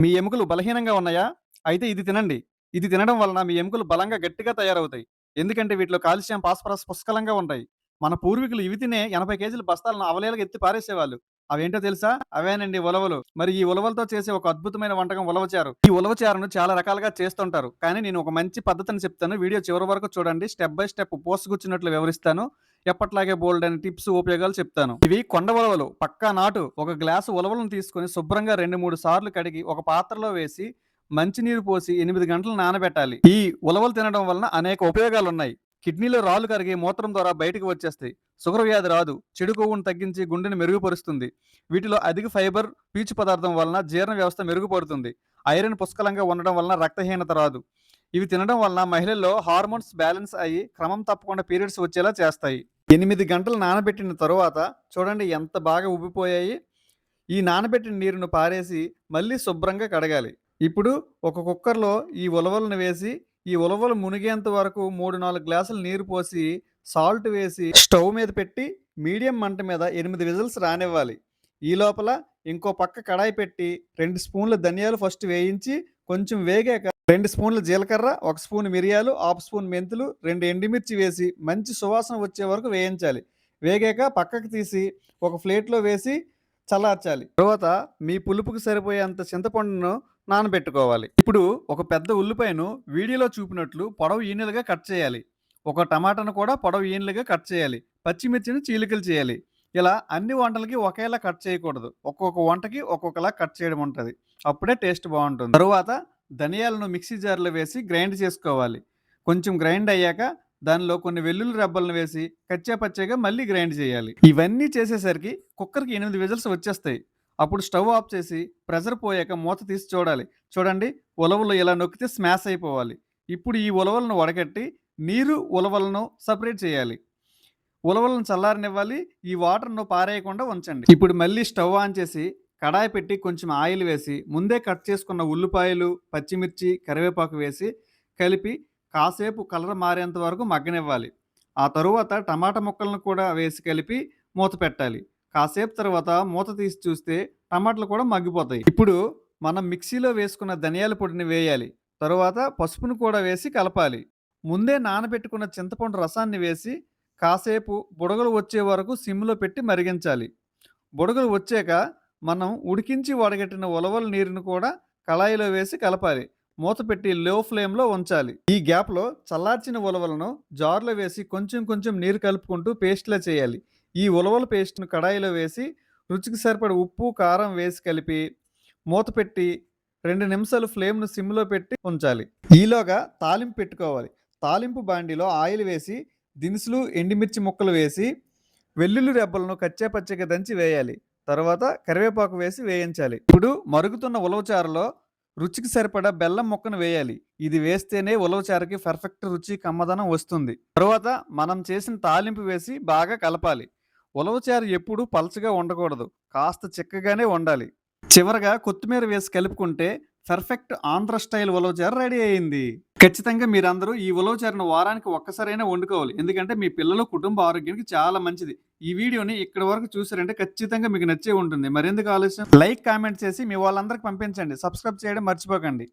మీ ఎముకలు బలహీనంగా ఉన్నాయా? అయితే ఇది తినండి. ఇది తినడం వలన మీ ఎముకలు బలంగా గట్టిగా తయారవుతాయి. ఎందుకంటే వీటిలో కాల్షియం, ఫాస్ఫరస్ పుష్కలంగా ఉంటాయి. మన పూర్వీకులు ఇవి తినే 80 కేజీల బస్తాలను అవలీలగా ఎత్తి పారేసేవాళ్ళు. అవేంటో తెలుసా? అవేనండి ఉలవలు. మరి ఈ ఉలవలతో చేసే ఒక అద్భుతమైన వంటకం ఉలవచారు. ఈ ఉలవచారును చాలా రకాలుగా చేస్తుంటారు. కానీ నేను ఒక మంచి పద్ధతిని చెప్తాను. వీడియో చివరి వరకు చూడండి. స్టెప్ బై స్టెప్ పూసగుచ్చినట్లు వివరిస్తాను. ఎప్పట్లాగే బోలెడన్ని టిప్స్, ఉపయోగాలు చెప్తాను. ఇవి కొండ ఉలవలు. పక్కా నాటు. ఒక గ్లాసు ఉలవలను తీసుకొని శుభ్రంగా 2, 3 సార్లు కడిగి ఒక పాత్రలో వేసి మంచినీరు పోసి 8 గంటలు నానబెట్టాలి. ఈ ఉలవలు తినడం వలన అనేక ఉపయోగాలున్నాయి. కిడ్నీలో రాళ్లు కరిగి మూత్రం ద్వారా బయటకు వచ్చేస్తాయి. షుగర్ వ్యాధి రాదు. చెడు కొవ్వును తగ్గించి గుండెని మెరుగుపరుస్తుంది. వీటిలో అధిక ఫైబర్, పీచు పదార్థం వలన జీర్ణ వ్యవస్థ మెరుగుపడుతుంది. ఐరన్ పుష్కలంగా ఉండడం వలన రక్తహీనత రాదు. ఇవి తినడం వలన మహిళల్లో హార్మోన్స్ బ్యాలెన్స్ అయ్యి క్రమం తప్పకుండా పీరియడ్స్ వచ్చేలా చేస్తాయి. 8 గంటలు నానబెట్టిన తరువాత చూడండి ఎంత బాగా ఉబ్బిపోయాయి. ఈ నానబెట్టిన నీరును పారేసి మళ్ళీ శుభ్రంగా కడగాలి. ఇప్పుడు ఒక కుక్కర్‌లో ఈ ఉలవలను వేసి, ఈ ఉలవలు మునిగేంత వరకు 3, 4 గ్లాసులు నీరు పోసి, సాల్ట్ వేసి స్టవ్ మీద పెట్టి మీడియం మంట మీద 8 విజిల్స్ రానివ్వాలి. ఈ లోపల ఇంకో పక్క కడాయి పెట్టి 2 స్పూన్ల ధనియాలు ఫస్ట్ వేయించి, కొంచెం వేగాక 2 స్పూన్ల జీలకర్ర, 1 స్పూన్ మిరియాలు, హాఫ్ స్పూన్ మెంతులు, 2 ఎండుమిర్చి వేసి మంచి సువాసన వచ్చే వరకు వేయించాలి. వేగాక పక్కకు తీసి ఒక ప్లేట్‌లో వేసి చల్లార్చాలి. తర్వాత మీ పులుపుకి సరిపోయేంత చింతపండును నానబెట్టుకోవాలి. ఇప్పుడు ఒక పెద్ద ఉల్లిపాయను వీడియోలో చూపినట్లు పొడవు ఈనెలుగా కట్ చేయాలి. ఒక టమాటాను కూడా పొడవు ఈనెలుగా కట్ చేయాలి. పచ్చిమిర్చిని చీలికలు చేయాలి. ఇలా అన్ని వంటలకి ఒకేలా కట్ చేయకూడదు. ఒక్కొక్క వంటకి ఒక్కొక్కలా కట్ చేయడం ఉంటది. అప్పుడే టేస్ట్ బావుంటుంది. తరువాత ధనియాలను మిక్సీ జార్‌లో వేసి గ్రైండ్ చేసుకోవాలి. కొంచెం గ్రైండ్ అయ్యాక దానిలో కొన్ని వెల్లుల్లి రెబ్బలను వేసి కచ్చా పచ్చాగా మళ్ళీ గ్రైండ్ చేయాలి. ఇవన్నీ చేసేసరికి కుక్కర్‌కి 8 విజిల్స్ వచ్చేస్తాయి. అప్పుడు స్టవ్ ఆఫ్ చేసి ప్రెషర్ పోయాక మూత తీసి చూడాలి. చూడండి ఉలవలు ఇలా నొక్కితే స్మాష్ అయిపోవాలి. ఇప్పుడు ఈ ఉలవలను వడగట్టి నీరు, ఉలవలను సెపరేట్ చేయాలి. ఉలవలను చల్లారనివ్వాలి. ఈ వాటర్‌ను పారేయకుండా ఉంచండి. ఇప్పుడు మళ్ళీ స్టవ్ ఆన్ చేసి కడాయి పెట్టి కొంచెం ఆయిల్ వేసి ముందే కట్ చేసుకున్న ఉల్లిపాయలు, పచ్చిమిర్చి, కరివేపాకు వేసి కలిపి కాసేపు కలర్ మారేంత వరకు మగ్గనివ్వాలి. ఆ తరువాత టమాటా ముక్కలను కూడా వేసి కలిపి మూత పెట్టాలి. కాసేపు తర్వాత మూత తీసి చూస్తే టమాటాలు కూడా మగ్గిపోతాయి. ఇప్పుడు మనం మిక్సీలో వేసుకున్న ధనియాల పొడిని వేయాలి. తరువాత పసుపును కూడా వేసి కలపాలి. ముందే నానబెట్టుకున్న చింతపండు రసాన్ని వేసి కాసేపు బుడగలు వచ్చే వరకు సిమ్‌లో పెట్టి మరిగించాలి. బుడగలు వచ్చాక మనం ఉడికించి వడగట్టిన ఉలవల నీరును కూడా కళాయిలో వేసి కలపాలి. మూత పెట్టి లో ఫ్లేమ్‌లో ఉంచాలి. ఈ గ్యాప్‌లో చల్లార్చిన ఉలవలను జార్‌లో వేసి కొంచెం కొంచెం నీరు కలుపుకుంటూ పేస్ట్‌లా చేయాలి. ఈ ఉలవల పేస్ట్‌ను కడాయిలో వేసి రుచికి సరిపడ ఉప్పు, కారం వేసి కలిపి మూత పెట్టి 2 నిమిషాలు ఫ్లేమ్‌ను సిమ్‌లో పెట్టి ఉంచాలి. ఈలోగా తాలింపు పెట్టుకోవాలి. తాలింపు బాండీలో ఆయిల్ వేసి దినుసులు, ఎండుమిర్చి ముక్కలు వేసి వెల్లుల్లి రెబ్బలను కచ్చా పచ్చిగా దంచి వేయాలి. తర్వాత కరివేపాకు వేసి వేయించాలి. ఇప్పుడు మరుగుతున్న ఉలవచారులో రుచికి సరిపడా బెల్లం ముక్కను వేయాలి. ఇది వేస్తేనే ఉలవచారుకి పర్ఫెక్ట్ రుచి, కమ్మదనం వస్తుంది. తర్వాత మనం చేసిన తాలింపు వేసి బాగా కలపాలి. ఉలవచారు ఎప్పుడూ పలచగా ఉండకూడదు. కాస్త చిక్కగానే ఉండాలి. చివరగా కొత్తిమీర వేసి కలుపుకుంటే పర్ఫెక్ట్ ఆంధ్ర స్టైల్ ఉలవచారు రెడీ అయింది. ఖచ్చితంగా మీరందరూ ఈ ఉలవచారును వారానికి ఒక్కసారైనా వండుకోవాలి. ఎందుకంటే మీ పిల్లల కుటుంబ ఆరోగ్యానికి చాలా మంచిది. ఈ వీడియోని ఇక్కడి వరకు చూసారంటే ఖచ్చితంగా మీకు నచ్చే ఉంటుంది. మరెందుకు ఆలస్యం? లైక్, కామెంట్ చేసి మీ వాళ్ళందరికి పంపించండి. సబ్స్క్రైబ్ చేయడం మర్చిపోకండి.